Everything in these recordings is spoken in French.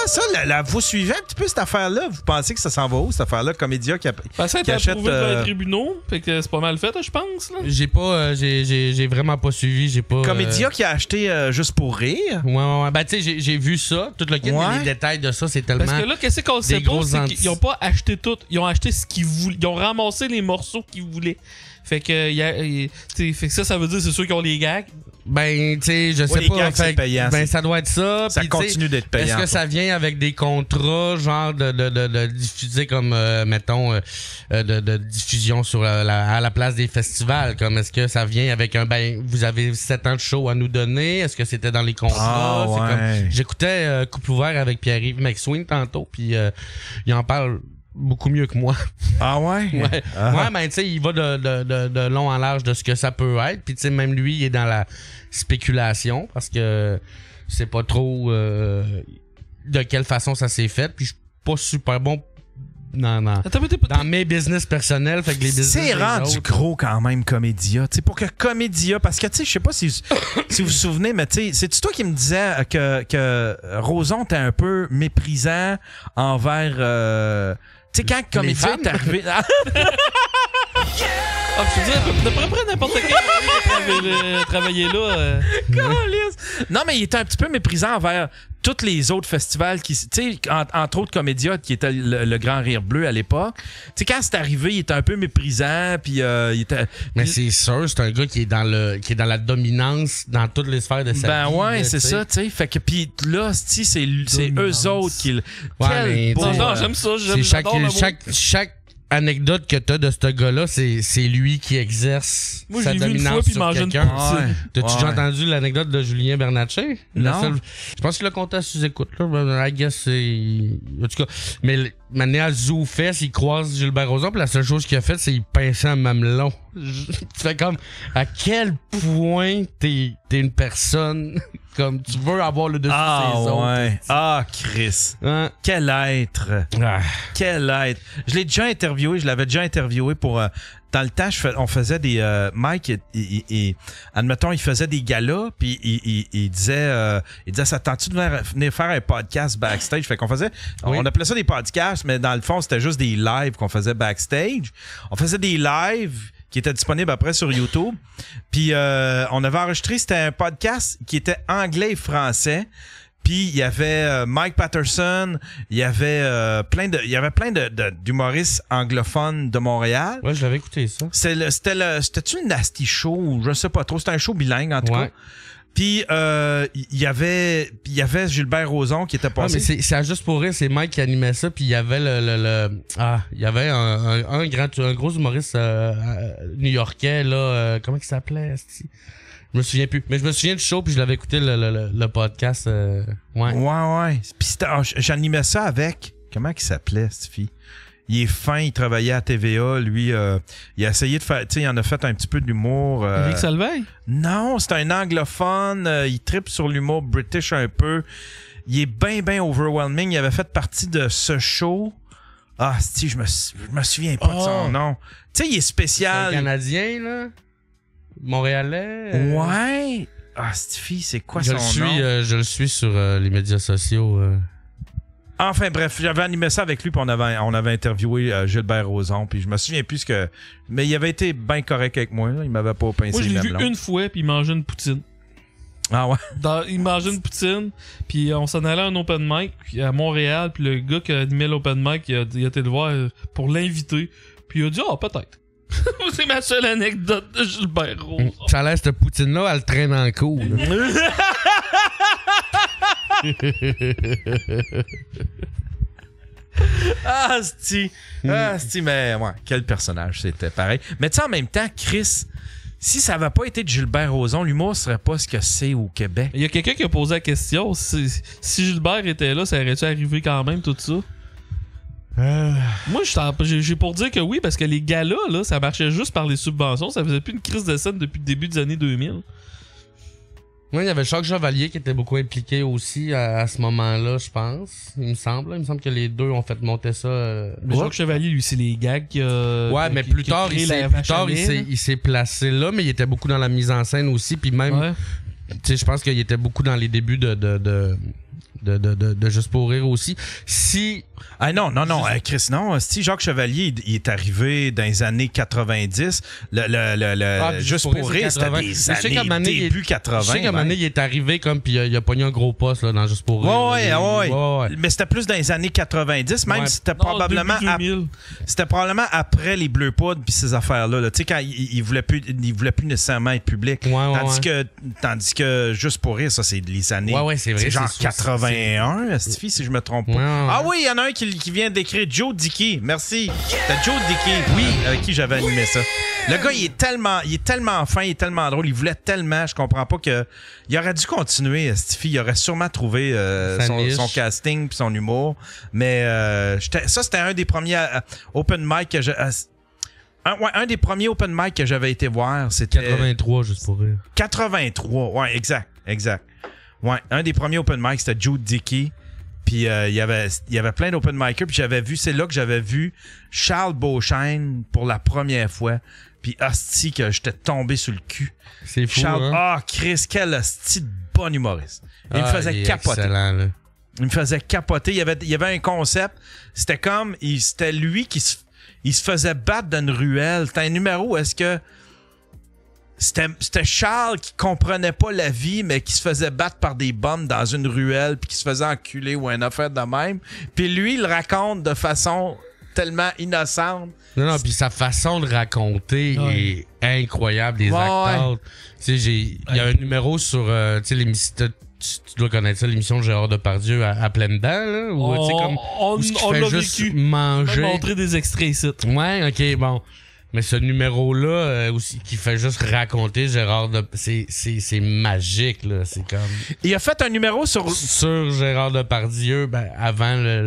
ça, vous suivez un petit peu cette affaire-là? Vous pensez que ça s'en va où, cette affaire-là? Comédia qui ça a été achète... approuvé dans les tribunaux, fait que c'est pas mal fait, je pense. Là. J'ai vraiment pas suivi. J'ai pas. Comédia qui a acheté juste pour rire? Ouais. Ben, tu sais, j'ai vu ça. Tout le kit, mais les détails de ça, c'est tellement. Parce que là, qu'est-ce qu'on sait pas, c'est qu'ils ont pas acheté tout. Ils ont acheté ce qu'ils voulaient. Ils ont ramassé les morceaux qu'ils voulaient. Fait que, fait que ça veut dire c'est sûr qu'ils ont les gags. Ben, tu sais, je sais les pas. gags, c'est payant, ben, ça doit être ça. Ça continue d'être payant. Est-ce que ça vient avec des contrats, genre de diffuser comme, mettons, de diffusion sur à la place des festivals? Comme, est-ce que ça vient avec vous avez 7 ans de show à nous donner? Est-ce que c'était dans les contrats? J'écoutais Couple ouvert avec Pierre-Yves McSween tantôt, puis il en parle beaucoup mieux que moi. Ah ouais? Ouais, ben tu sais, il va de long en large de ce que ça peut être. Puis tu sais, même lui, il est dans la spéculation parce que c'est pas trop de quelle façon ça s'est fait. Puis je suis pas super bon dans mes business personnels. Fait que les business c'est rendu gros quand même, Comédia. T'sais, pour que Comédia... Parce que, tu sais, je sais pas si vous vous souvenez, mais tu sais, c'est-tu toi qui me disais que Roson était un peu méprisant envers... tu sais, quand Comédia est arrivé... Je te dis, de près n'importe qui travailler là. Non, mais il était un petit peu méprisant envers tous les autres festivals qui, tu sais, entre autres Comédia, qui était le Grand Rire Bleu à l'époque. Tu sais, quand c'est arrivé, il était un peu méprisant, puis il était... Mais c'est sûr, c'est un gars qui est dans la dominance dans toutes les sphères de sa vie. Ben ouais, c'est ça, tu sais. Fait que, puis là, c'est eux autres qui... Ouais, non, j'aime ça. Chaque anecdote que t'as de ce gars-là, c'est lui qui exerce sa dominance sur quelqu'un. T'as-tu déjà entendu l'anecdote de Julien Bernatchez? Non. Je pense qu'il l'a compté à sous-écoute, là. I guess c'est... En tout cas, mais maintenant à ZooFest, il croise Gilbert Rozon, puis la seule chose qu'il a fait, c'est qu'il pinçait un mamelon. Tu fais comme, à quel point t'es une personne comme tu veux avoir le dessus des autres. Ah, Chris. Hein? Quel être. Quel être. Je l'ai déjà interviewé, je l'avais déjà interviewé pour... dans le temps, on faisait des... Mike, admettons, il faisait des galas, puis il disait, ça tente-tu de venir faire un podcast backstage? Fait qu'on faisait... On appelait ça des podcasts, mais dans le fond, c'était juste des lives qu'on faisait backstage. On faisait des lives qui étaient disponibles après sur YouTube. Puis on avait enregistré, c'était un podcast qui était anglais et français. Puis il y avait Mike Patterson, il y avait plein d'humoristes anglophones de Montréal. Ouais, je l'avais écouté ça. C'était-tu une Nasty Show? Je sais pas trop. C'était un show bilingue en tout cas. Puis il y avait Gilbert Rozon qui était passé. Mais c'est à Juste pour rire, c'est Mike qui animait ça, puis il y avait il y avait un gros humoriste new-yorkais là, comment il s'appelait? Je me souviens plus, mais je me souviens du show, puis je l'avais écouté le podcast. Ouais. Puis j'animais ça avec, comment il s'appelait cette fille? Il est fin, il travaillait à TVA. Lui, il a essayé de faire... Tu sais, il en a fait un petit peu d'humour. Éric Salveille? Non, c'est un anglophone. Il tripe sur l'humour british un peu. Il est bien overwhelming. Il avait fait partie de ce show. Ah, je me souviens pas de son nom. Tu sais, il est spécial. C'est un Canadien, là? Montréalais? Ouais. Ah, cette fille, c'est quoi son nom? Je le suis sur les médias sociaux. Enfin bref, j'avais animé ça avec lui, puis on avait interviewé Gilbert Rozon, puis je me souviens plus mais il avait été bien correct avec moi, là. Il m'avait pas pincé. Moi, je l'ai vu une fois, puis il mangeait une poutine. Ah ouais? Il mangeait une poutine, puis on s'en allait à un open mic à Montréal, puis le gars qui animait l'open mic, il a été le voir pour l'inviter, puis il a dit « Ah, peut-être ». C'est ma seule anecdote de Gilbert Rozon. Ça a l'air, cette poutine-là, elle traîne en cours. Mais ouais, quel personnage c'était, pareil. Mais tu sais, en même temps, Chris, si ça n'avait pas été de Gilbert Rozon, l'humour serait pas ce que c'est au Québec. Il y a quelqu'un qui a posé la question, si Gilbert était là, ça aurait-tu arrivé quand même, tout ça? Moi, j'ai pour dire que oui, parce que les galas, là, ça marchait juste par les subventions. Ça faisait plus une crise de scène depuis le début des années 2000. Oui, il y avait Jacques Chevalier qui était beaucoup impliqué aussi à ce moment-là, je pense. Il me semble que les deux ont fait monter ça. Mais Jacques Chevalier, lui, c'est les gags qui a... Ouais, mais plus tard, il s'est placé là, mais il était beaucoup dans la mise en scène aussi. Puis même, tu sais, je pense qu'il était beaucoup dans les débuts de de Juste pour rire aussi. Si... Ah non, Chris, non. Si Jacques Chevalier, il est arrivé dans les années 90, Juste pour rire, c'était des années début 80. Je sais qu'à un moment donné, il est arrivé comme, puis il a pogné un gros poste là, dans Juste pour rire. Ouais. Mais c'était plus dans les années 90, même si c'était probablement après les Bleus Poudres puis ces affaires-là. Tu sais, quand il voulait plus nécessairement être public. Tandis que Juste pour rire, ça, c'est les années... Ouais, c'est vrai. C'est genre 81, si je me trompe pas. Ah oui, il y en a un qui vient d'écrire Joe Dickey. Merci. C'était Joe Dickey, oui, avec qui j'avais animé ça. Le gars, il est tellement fin, il est tellement drôle, il voulait tellement, je comprends pas que... Il aurait dû continuer, Stiffy. Il aurait sûrement trouvé son casting puis son humour. Mais ça, c'était un des premiers open mic que un des premiers open mic que j'avais été voir, c'était... 83, Juste pour rire. 83, ouais, exact. Ouais, un des premiers open mic, c'était Joe Dickey. Puis il y avait plein d'open micers. Puis c'est là que j'avais vu Charles Beauchesne pour la première fois. Puis hostie que j'étais tombé sur le cul. C'est fou, Charles, hein? Chris, quel hostie de bon humoriste. Il me faisait capoter. Excellent, là. Il me faisait capoter. Il y avait un concept. C'était lui qui se faisait battre dans une ruelle. C'était un numéro où est-ce que... C'était Charles qui comprenait pas la vie, mais qui se faisait battre par des bombes dans une ruelle, puis qui se faisait enculer ou une affaire de même. Puis lui, il le raconte de façon tellement innocente. Non, puis sa façon de raconter est incroyable, des acteurs. Tu sais, il y a un numéro sur l'émission... Tu dois connaître ça, l'émission de Gérard Depardieu à pleine dents, là? On l'a vécu. Manger. On a montré des extraits ici. Ouais, ok, bon. Mais ce numéro-là, aussi, qui fait juste raconter Gérard c'est magique, là. C'est comme... Il a fait un numéro sur Gérard Depardieu, avant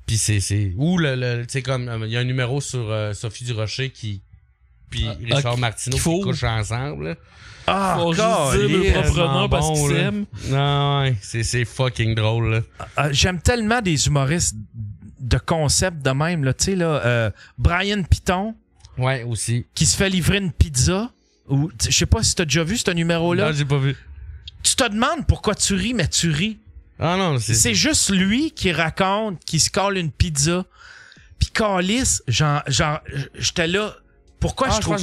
puis c'est... Ou tu sais, comme... Il y a un numéro sur Sophie Durocher puis Richard Martineau qui couchent ensemble, là. Ah, faut juste dire le propre nom parce qu'ils s'aiment. Non, ouais, c'est fucking drôle, là. J'aime tellement des humoristes de concept de même, là. Tu sais, là, Brian Piton. Ouais, aussi. Qui se fait livrer une pizza. Ou je sais pas si t'as déjà vu ce numéro-là. Non, j'ai pas vu. Tu te demandes pourquoi tu ris, mais tu ris. Ah non, c'est juste lui qui raconte, qui se colle une pizza. Puis Calice, genre, j'étais là. Pourquoi je trouve...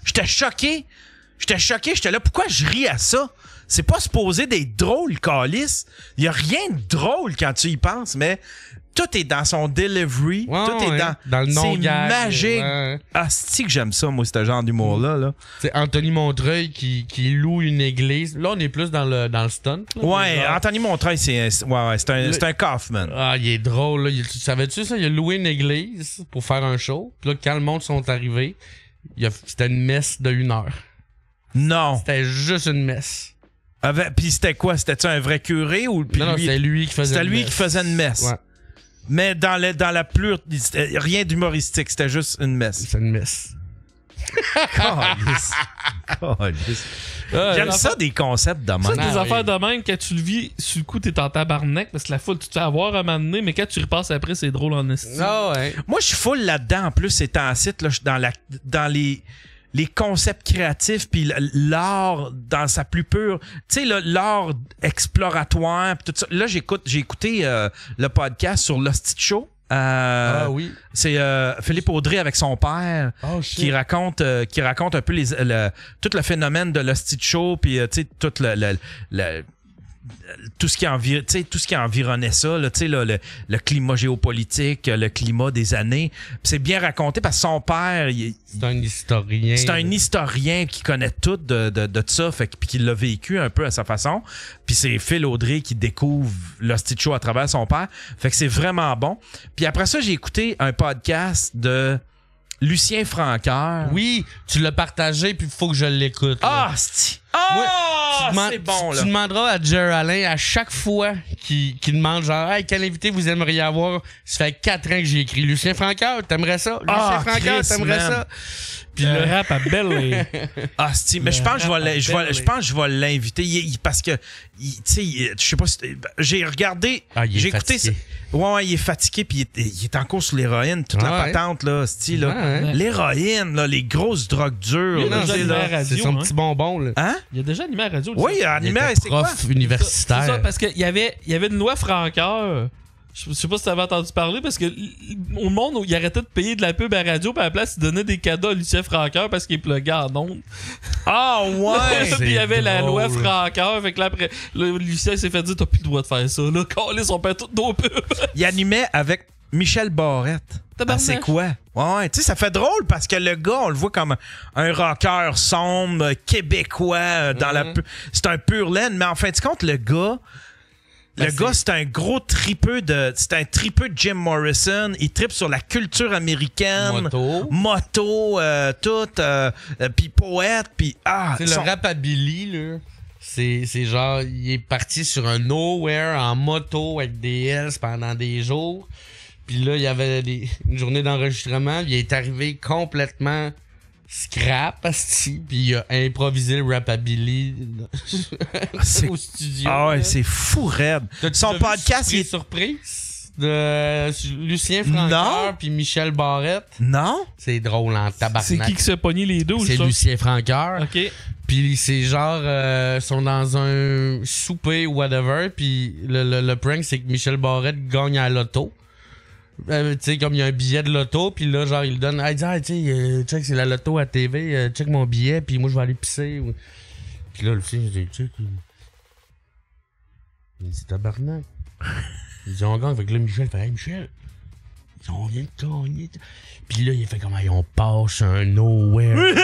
J'étais choqué. J'étais là. Pourquoi je ris à ça? C'est pas supposé d'être drôle, Calice. Il y a rien de drôle quand tu y penses, mais... Tout est dans son delivery. Tout est dans le non-gag. C'est magique. Ouais. Ah, c'est que j'aime ça, moi, ce genre d'humour-là. Là. C'est Anthony Montreuil qui loue une église. Là, on est plus dans le stunt. Là, ouais, Anthony Montreuil, c'est un Kaufman. Ah, il est drôle. Là. Tu savais-tu ça? Il a loué une église pour faire un show. Puis là, quand le monde sont arrivés, c'était une messe de 1 heure. Non. C'était juste une messe. Puis c'était quoi? C'était-tu un vrai curé? Ou, non, c'était lui qui faisait une messe. C'était lui qui faisait une messe. Ouais. Mais dans la plus... Rien d'humoristique, c'était juste une messe. C'est une messe. J'aime ça des concepts de même. Ça, des affaires de même, quand tu le vis, sur le coup, t'es en tabarnak, parce que la foule, tu te fais avoir à un moment donné, mais quand tu repasses après, c'est drôle en estime. Moi, je suis full là-dedans, en plus, c'est en site, là, je suis dans les concepts créatifs puis l'art dans sa plus pure, tu sais, l'art exploratoire pis tout ça. Là, j'ai écouté le podcast sur l'Hostie Show. Oui. C'est Philippe Audrey avec son père qui raconte un peu tout le phénomène de l'Hostie Show puis tu sais tout tout ce qui environnait ça, là, le climat géopolitique, le climat des années. Puis c'est bien raconté parce que son père... C'est un historien. C'est un historien qui connaît tout de ça, puis qui l'a vécu un peu à sa façon. Puis c'est Phil Audrey qui découvre l'Hostie Show à travers son père. Fait que c'est vraiment bon. Puis après ça, j'ai écouté un podcast de... Lucien Francoeur. Oui, tu l'as partagé, puis il faut que je l'écoute. C'est bon, là. Tu demanderas à Jer Alain à chaque fois qu'il demande genre, hey, quel invité vous aimeriez avoir? Ça fait 4 ans que j'ai écrit Lucien Francoeur, t'aimerais ça? Lucien Francoeur, t'aimerais ça? Puis le rap à Bel-Air. Ah, mais je pense que je vais l'inviter parce que, tu sais, je sais pas si... J'ai regardé... j'ai écouté... Ouais, il est fatigué puis il est encore sur l'héroïne, toute la patente, là, style, là. L'héroïne, là, les grosses drogues dures. C'est son petit bonbon, là. Hein? Il a déjà animé à la radio. Oui, animé à... C'est quoi? Prof universitaire. C'est ça, parce qu'il y avait une loi Francoeur. Je sais pas si t'avais entendu parler, parce que au monde où il arrêtait de payer de la pub à la radio, puis à la place, il donnait des cadeaux à Lucien Francoeur parce qu'il pluguait en ondes. Ah ouais! Puis il y avait la loi Francoeur, fait que là, après, Lucien s'est fait dire, t'as plus le droit de faire ça, là. Calisse, on paie toutes nos pubs. Il animait avec Michel Barrette. C'est quoi? Ouais, tu sais, ça fait drôle parce que le gars, on le voit comme un rocker sombre, québécois, dans la c'est un pur laine, mais en fin de compte, le gars, c'est un gros tripeux de Jim Morrison. Il tripe sur la culture américaine. Moto, tout. Puis poète, puis... C'est le rapabilly, là. C'est genre, il est parti sur un nowhere en moto avec des Hells pendant des jours. Puis là, il y avait une journée d'enregistrement. Il est arrivé complètement... scrap, puis il a improvisé le rapabilly au studio. Ah ouais, c'est fou raide. Son podcast, il est surprise de Lucien Francoeur puis Michel Barrette. Non? C'est drôle en tabarnak. C'est qui s'est pogné les deux? C'est Lucien Francoeur. OK. Puis c'est genre, sont dans un souper ou whatever, puis le prank, c'est que Michel Barrette gagne à l'auto. Tu sais, comme il y a un billet de loto, puis là, genre, il le donne. Il dit, tu sais, check, c'est la loto à TV, check mon billet, puis moi, je vais aller pisser. Puis là, le film, il dit, check. Il dit, tabarnak. Il dit, on gagne. Fait que là, Michel fait, hey, Michel, on vient de gagner. Puis là, il fait comme, hey, on passe un nowhere.